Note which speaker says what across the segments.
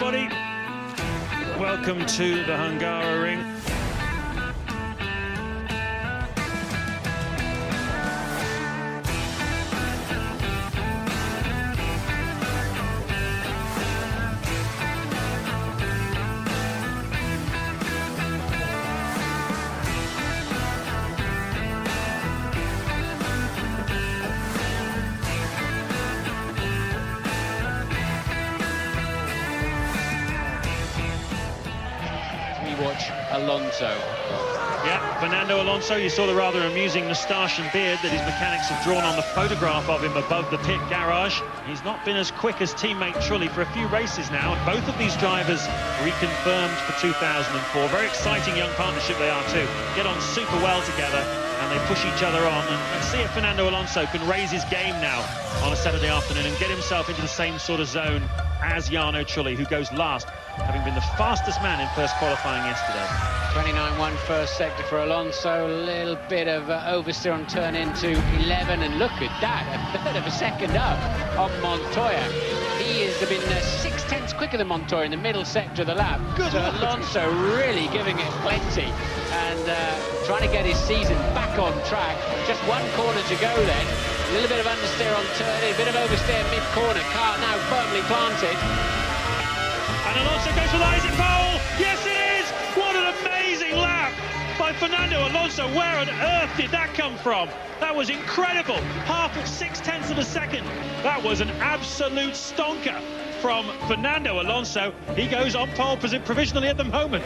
Speaker 1: everybody. Welcome to the Hungaroring.
Speaker 2: Watch Alonso.
Speaker 1: Yeah, Fernando Alonso, you saw the rather amusing moustache and beard that his mechanics have drawn on the photograph of him above the pit garage. He's not been as quick as teammate Trulli for a few races now. Both of these drivers reconfirmed for 2004. Very exciting young partnership they are too. Get on super well together and they push each other on. And see if Fernando Alonso can raise his game now on a Saturday afternoon and get himself into the same sort of zone as Jarno Trulli, who goes last, having been the fastest man in first qualifying yesterday.
Speaker 2: 29.1 first sector for Alonso, a little bit of oversteer on turn into 11, and look at that, a third of a second up on Montoya. He has been 6/10 quicker than Montoya in the middle sector of the lap.
Speaker 1: Good
Speaker 2: so
Speaker 1: Lord.
Speaker 2: Alonso really giving it plenty and trying to get his season back on track. Just one corner to go then. A little bit of understeer on turn, a bit of oversteer mid-corner. Car now firmly planted.
Speaker 1: And Alonso goes for the exit pole. Yes, it is. What an amazing lap by Fernando Alonso. Where on earth did that come from? That was incredible. Half of 6/10 of a second. That was an absolute stonker from Fernando Alonso. He goes on pole provisionally at the moment.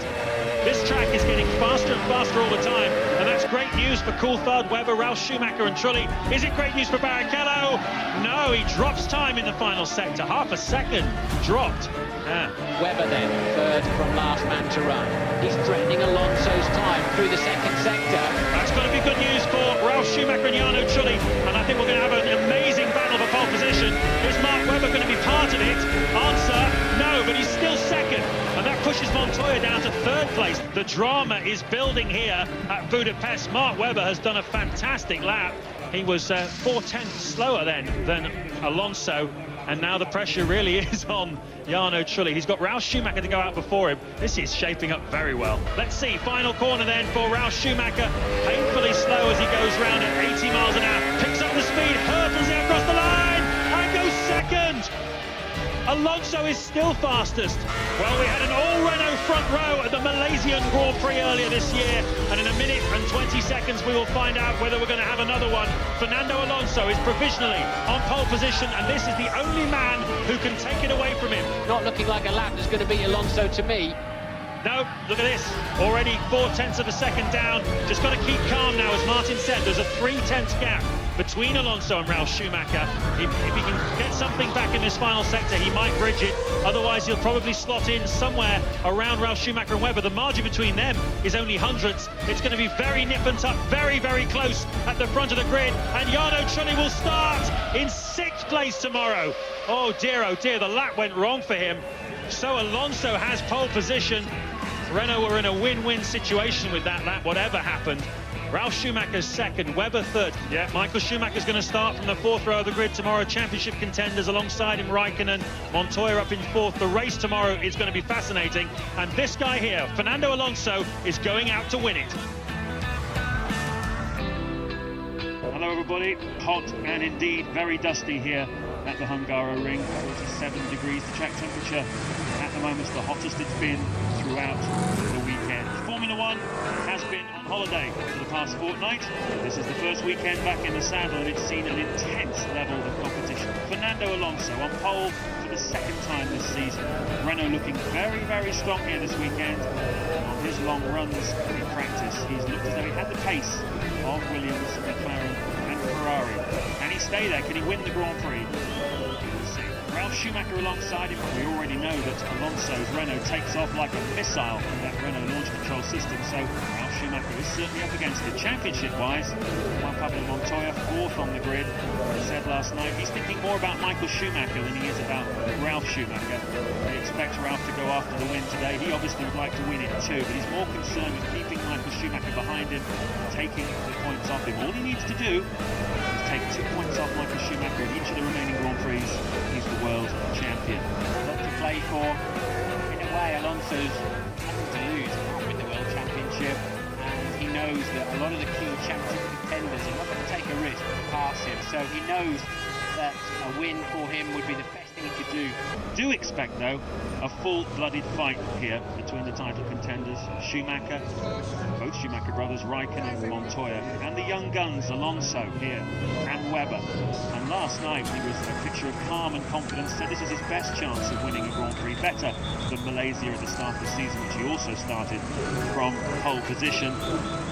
Speaker 1: This track is getting faster and faster all the time, and that's great news for Coulthard, Webber, Ralf Schumacher and Trulli. Is it great news for Barrichello? No, he drops time in the final sector. Half a second dropped.
Speaker 2: Webber then, third from last man to run. He's threatening Alonso's time through the second sector.
Speaker 1: That's going to be good news for Ralf Schumacher and Jarno Trulli, and I think we're going to have an amazing battle for pole position. Is Mark Webber going to be part of it? Answer, no, but he's still second, and that pushes Montoya down to third place. The drama is building here at Budapest. Mark Webber has done a fantastic lap. He was 4/10 slower then than Alonso, and now the pressure really is on Jarno Trulli. He's got Ralf Schumacher to go out before him. This is shaping up very well. Let's see, final corner then for Ralf Schumacher. Painfully slow as he goes round at 80 miles an hour. Picks up the speed, hurdles it across the line, and goes second. Alonso is still fastest. Well, we had an all-Renault front row at the Malaysian Grand Prix earlier this year, and in a minute and 20 seconds we will find out whether we're going to have another one. Fernando Alonso is provisionally on pole position, and this is the only man who can take it away from him.
Speaker 2: Not looking like a lap that's going to beat Alonso to me.
Speaker 1: No, look at this. Already 4/10 of a second down. Just got to keep calm now, as Martin said. There's a 3/10 gap between Alonso and Ralf Schumacher. If he can get something back in this final sector, he might bridge it. Otherwise, he'll probably slot in somewhere around Ralf Schumacher and Webber. The margin between them is only hundredths. It's going to be very nip and tuck, very, very close at the front of the grid. And Jarno Trulli will start in 6th place tomorrow. Oh dear, the lap went wrong for him. So Alonso has pole position. Renault were in a win-win situation with that lap, whatever happened. Ralf Schumacher's second, Webber third. Yeah, Michael Schumacher's going to start from the 4th row of the grid tomorrow. Championship contenders alongside him, Raikkonen, Montoya up in 4th. The race tomorrow is going to be fascinating. And this guy here, Fernando Alonso, is going out to win it. Hello everybody, hot and indeed very dusty here at the Hungaroring. 47 degrees, the track temperature at the moment is the hottest it's been throughout the weekend. Formula One has been on holiday for the past fortnight. This is the first weekend back in the saddle, and it's seen an intense level of competition. Fernando Alonso on pole for the second time this season. Renault looking very, very strong here this weekend. On his long runs in practice, he's looked as though he had the pace of Williams, McLaren and Ferrari. Can he stay there? Can he win the Grand Prix? Ralf Schumacher alongside him. We already know that Alonso's Renault takes off like a missile from that Renault launch control system, so Ralf Schumacher is certainly up against it. Championship-wise, Juan Pablo Montoya, 4th on the grid. He said last night he's thinking more about Michael Schumacher than he is about Ralf Schumacher. They expect Ralf to go after the win today. He obviously would like to win it too, but he's more concerned with keeping Michael Schumacher behind him, taking the points off him. All he needs to do is take 2 points off Michael Schumacher in each of the remaining Grand Prix. He's the world champion. A lot to play for.
Speaker 2: Alonso's nothing to lose. He can't win the World Championship, and he knows that a lot of the key championship contenders are not going to take a risk to pass him. So he knows that a win for him would be the best thing he could do.
Speaker 1: Do expect, though, a full-blooded fight here between the title contenders, Schumacher, both Schumacher brothers, Raikkonen and Montoya, and the young guns, Alonso here, and Webber. And last night he was a picture of calm and confidence, said this is his best chance of winning a Grand Prix, better than Malaysia at the start of the season, which he also started from pole position.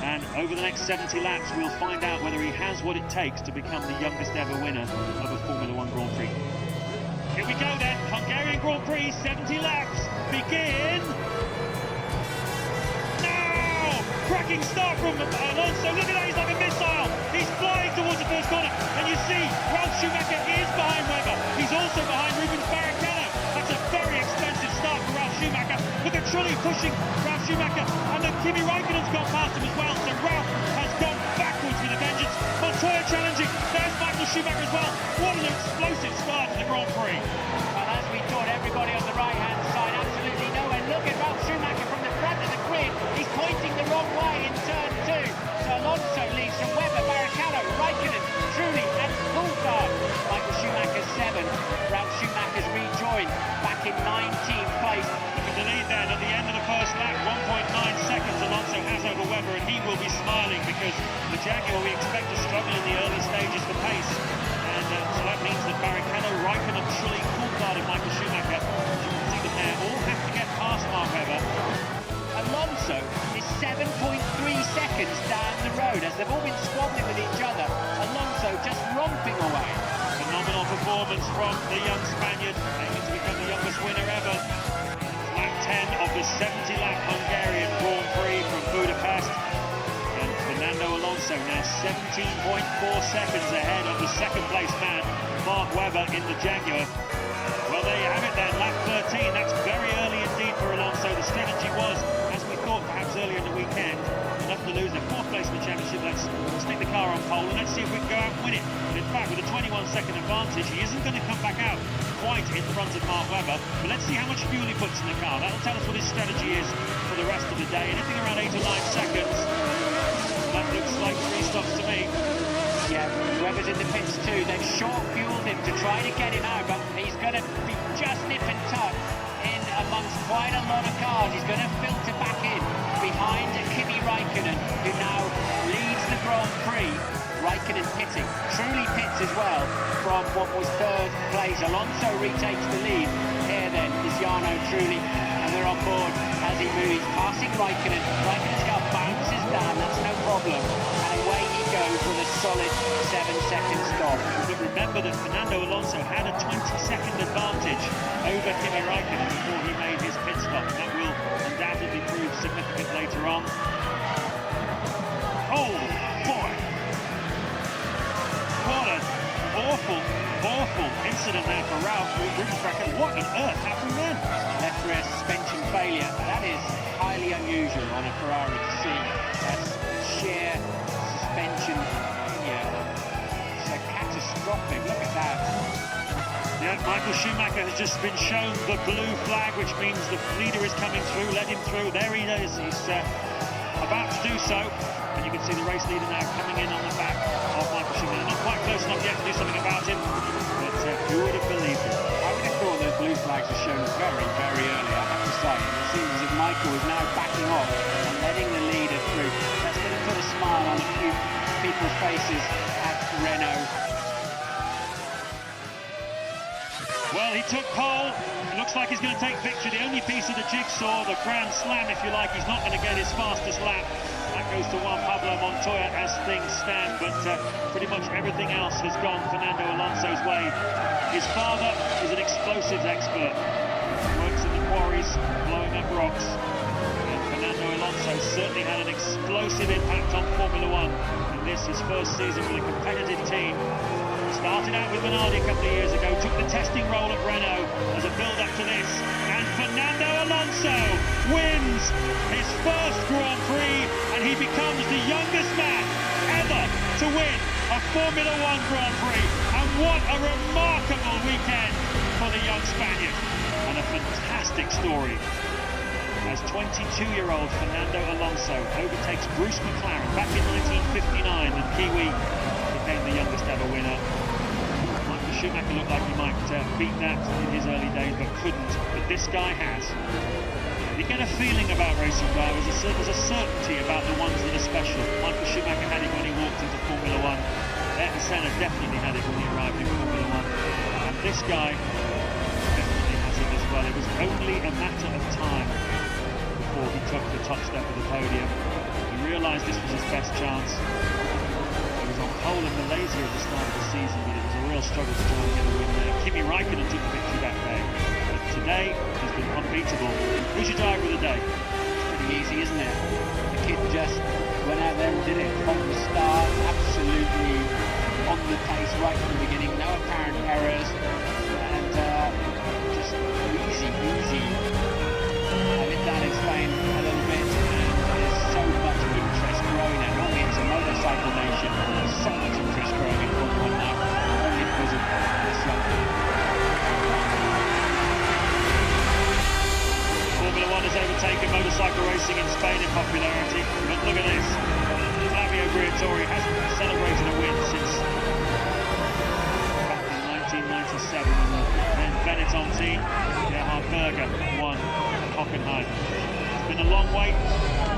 Speaker 1: And over the next 70 laps, we'll find out whether he has what it takes to become the youngest ever winner of a Formula One Grand Prix. Here we go then, Hungarian Grand Prix, 70 laps, begin now! Cracking start from Alonso, look at that, he's like a missile, he's flying towards the first corner, and you see Ralf Schumacher is behind Webber, he's also behind Rubens Barrichello. That's a very expensive start for Ralf Schumacher. Look at Trulli pushing Ralf Schumacher, and then Kimi Raikkonen's gone past him as well, so Ralf has gone backwards with a vengeance. Montoya challenging, there's Michael Schumacher as well. What an explosive start to the Grand Prix.
Speaker 2: Well, as we thought, everybody on the right-hand side, absolutely nowhere. Look at Ralf Schumacher from the front of the grid. He's pointing the wrong way in turn 2. So Alonso leads from Webber, Barrichello, Raikkonen, Trulli and Coulthard. Michael Schumacher's 7. Ralf Schumacher's rejoined back in 19th place.
Speaker 1: Look at the lead then at the end of the first lap, 1.9 seconds Alonso has over Webber, and he will be smiling because the Jaguar we expect to struggle in the early stages for pace. And so that means that Barrichello, Raikkonen, Trulli, Coulthard and Michael Schumacher, you can see them there, all have to get past Mark Webber.
Speaker 2: Alonso is 7.3 seconds down the road as they've all been squabbling with each other. Alonso just romping away.
Speaker 1: Phenomenal performance from the young Spaniard, aiming to become the youngest winner ever. Lap 10 of the 70-lap Hungarian Grand Prix from Budapest. And Fernando Alonso now 17.4 seconds ahead of the second-place man, Mark Webber, in the Jaguar. Well, there you have it then, lap 13. That's very early indeed for Alonso. The strategy was, as we thought perhaps earlier in the weekend, enough to lose their 4th place in the championship. Let's stick the car on pole and let's see if we can go out and win it. But in fact, with a 21-second advantage, he isn't going to come back out quite in front of Mark Webber. But let's see how much fuel he puts in the car. That'll tell us what his strategy is for the rest of the day. Anything around 8 or 9 seconds. That looks like 3 stops to me.
Speaker 2: Yeah, Webber's in the pits too. They've short-fueled him to try to get him out, but he's going to be just nip and tuck in amongst quite a lot of cars. He's going to filter back in behind Kimi Raikkonen, who now leads the Grand Prix. Raikkonen pitting, Trulli pits as well from what was 3rd place. Alonso retakes the lead. Here then is Jarno Trulli, and they're on board as he moves, passing Raikkonen. Raikkonen's car bounces down, that's no problem, and away he goes with a solid 7-second stop.
Speaker 1: But remember that Fernando Alonso had a 20-second advantage over Kimi Raikkonen before he made his pit stop, and that will undoubtedly prove significant later on. Oh boy! What an awful incident there for Ralf Rubens Barrichello. What on earth happened then?
Speaker 2: Left rear suspension failure. That is highly unusual on a Ferrari to see a sheer suspension failure. It's catastrophic. Look at that.
Speaker 1: Yeah, Michael Schumacher has just been shown the blue flag, which means the leader is coming through. Let him through. There he is. He's about to do so. And you can see the race leader now coming in on the back of Michael Schumacher. Not quite close enough yet to do something about him, but who would have believed it?
Speaker 2: I would have thought those blue flags were shown very, very early, I have to say. And it seems as if Michael is now backing off and letting the leader through. That's going to put a smile on a few people's faces at Renault.
Speaker 1: Well, he took pole. It looks like he's going to take victory. The only piece of the jigsaw, the grand slam, if you like, he's not going to get his fastest lap. That goes to Juan Pablo Montoya as things stand, but pretty much everything else has gone Fernando Alonso's way. His father is an explosives expert. Works in the quarries, blowing up rocks. And Fernando Alonso certainly had an explosive impact on Formula One. And this, his first season with a competitive team. Started out with Minardi a couple of years ago, took the testing role at Renault as a build-up to this, and Fernando Alonso wins his first Grand Prix, and he becomes the youngest man ever to win a Formula One Grand Prix. And what a remarkable weekend for the young Spaniard, and a fantastic story. as 22-year-old Fernando Alonso overtakes Bruce McLaren back in 1959, and Kiwi became the youngest ever winner. Michael Schumacher looked like he might beat that in his early days, but couldn't. But this guy has. You get a feeling about racing drivers, there's a certainty about the ones that are special. Michael Schumacher had it when he walked into Formula One. Ayrton Senna definitely had it when he arrived in Formula One. And this guy definitely has it as well. It was only a matter of time before he took the top step of the podium. He realised this was his best chance. He was on pole in Malaysia at the start of the season, but it was a real struggle to try and get a win there. Kimi Raikkonen took the victory that day. But today, he's been unbeatable. Who's your driver of the day?
Speaker 2: It's pretty easy, isn't it? The kid just went out there and did it from the start, absolutely on the pace right from the beginning, no apparent errors, and just easy. I've been down in Spain a little bit, and there's so much interest growing now. Normally it's a motorcycle nation, there's so much interest growing in Formula 1 now, only because of this young kid.
Speaker 1: Formula 1 has overtaken motorcycle racing in Spain in popularity, but look at this. Flavio Briatore hasn't celebrated a win since back in 1997, then Benetton team, Gerhard Berger won at Hockenheim. It's been a long wait.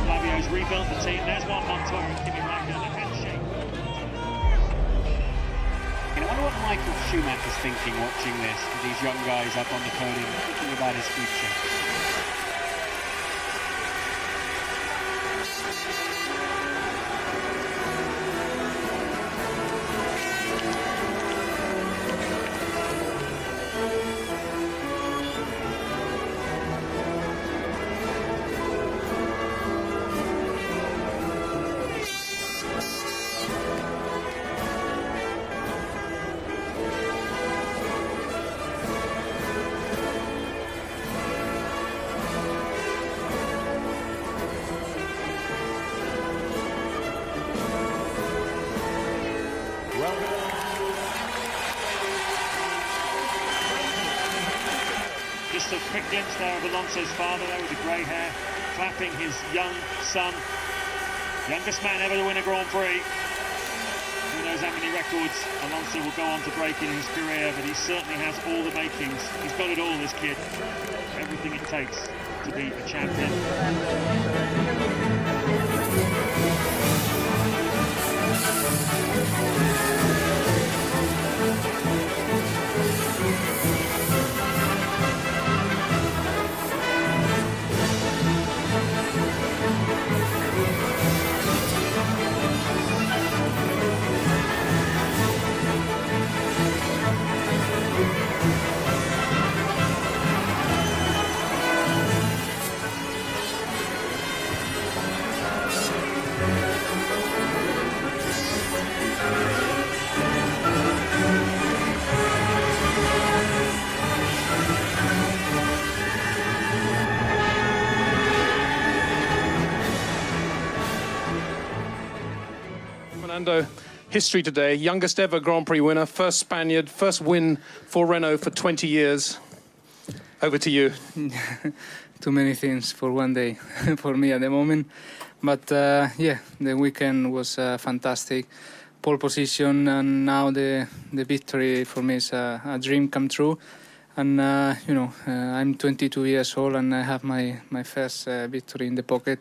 Speaker 1: Flavio's rebuilt the team. There's one Montoya and Kimi Raikkonen, a handshake.
Speaker 2: I wonder what Michael Schumacher's thinking watching this, with these young guys up on the podium, thinking about his future.
Speaker 1: Just a quick glimpse there of Alonso's father there with the grey hair, clapping his young son. Youngest man ever to win a Grand Prix. Who knows how many records Alonso will go on to break in his career, but he certainly has all the makings. He's got it all, this kid. Everything it takes to be a champion.
Speaker 3: Fernando, history today, youngest ever Grand Prix winner, first Spaniard, first win for Renault for 20 years. Over to you.
Speaker 4: Too many things for one day for me at the moment. But yeah, the weekend was fantastic. Pole position, and now the victory for me is a dream come true. And you know, I'm 22 years old and I have my first victory in the pocket.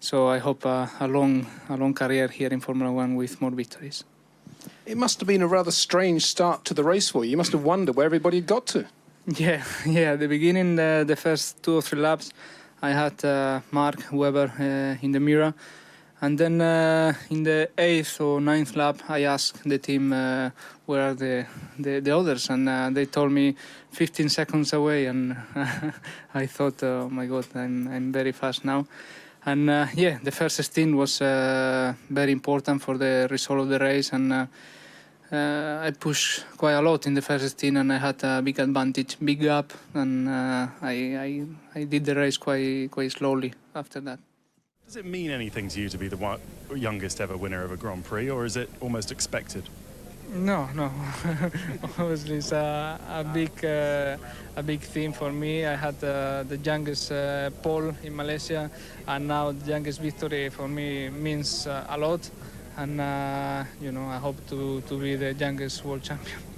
Speaker 4: So I hope a long career here in Formula One with more victories.
Speaker 3: It must have been a rather strange start to the race for you. You must have wondered where everybody had got to.
Speaker 4: Yeah. At the beginning, the first 2 or 3 laps, I had Mark Webber in the mirror. And then in the 8th or 9th lap, I asked the team where are the others, and they told me 15 seconds away. And I thought, oh my God, I'm very fast now. And yeah, the first stint was very important for the result of the race, and I pushed quite a lot in the first stint, and I had a big advantage, big gap, and I did the race quite slowly after that.
Speaker 5: Does it mean anything to you to be the youngest ever winner of a Grand Prix, or is it almost expected?
Speaker 4: No, no. Obviously, it's a big thing for me. I had the youngest pole in Malaysia, and now the youngest victory for me means a lot. And I hope to be the youngest world champion.